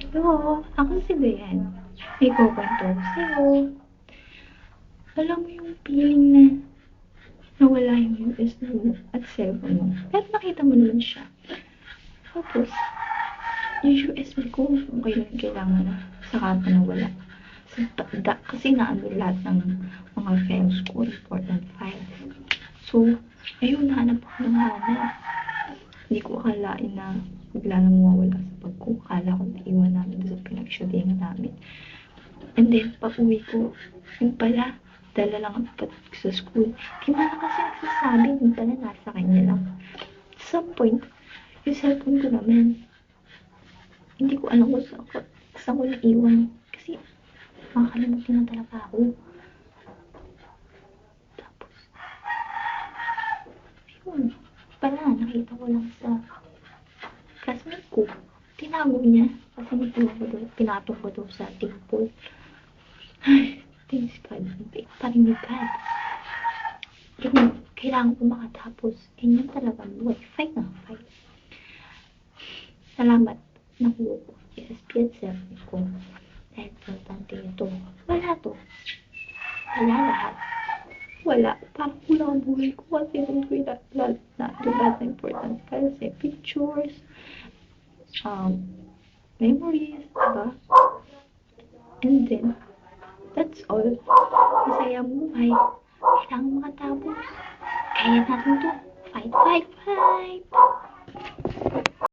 Hello, ako si Dayan. May kukwento ako sa'yo. Alam mo yung feeling na nawala yung USB mo at cellphone mo. Pero nakita mo naman siya. Tapos, yung USB ko, kailangan na. Saka pa nawala. Kasi naano lahat ng mga files ko, important files. So, ayun, hanap ako ng hanap. Hindi ko akalain na bigla na mawawala sa bag ko. Akala ko naiwan namin sa pinag-shootingan namin. And then, pag-uwi ko, yung pala, dala lang ang pag sa school. Di ba na kasi nagsasabi, yung pala nasa kanya lang. At some point, yung cellphone ko naman, hindi ko alam kung saan ko naiwan. Kasi, makakalimutin na talaga ako. Tapos, ayun, pala, nakita ko lang sa classmate ko. Tinago niya, kasi pinatong ko daw sa table. Ay, thanks God. Pa rin ni God. Kailangan ko makatapos. Ganyan talaga. Fight na fight. Salamat. Nakuha ko. ESP at 7 ko. Dahil importante ito. Wala to. Wala lahat. Wala. Parang wala ang buhay ko. Kasi hindi ko lahat na important files. Pictures. Memories. Diba? And then, that's all. Masaya buhay. Kailangan makatapos. Kaya natin to. Fight, fight, fight!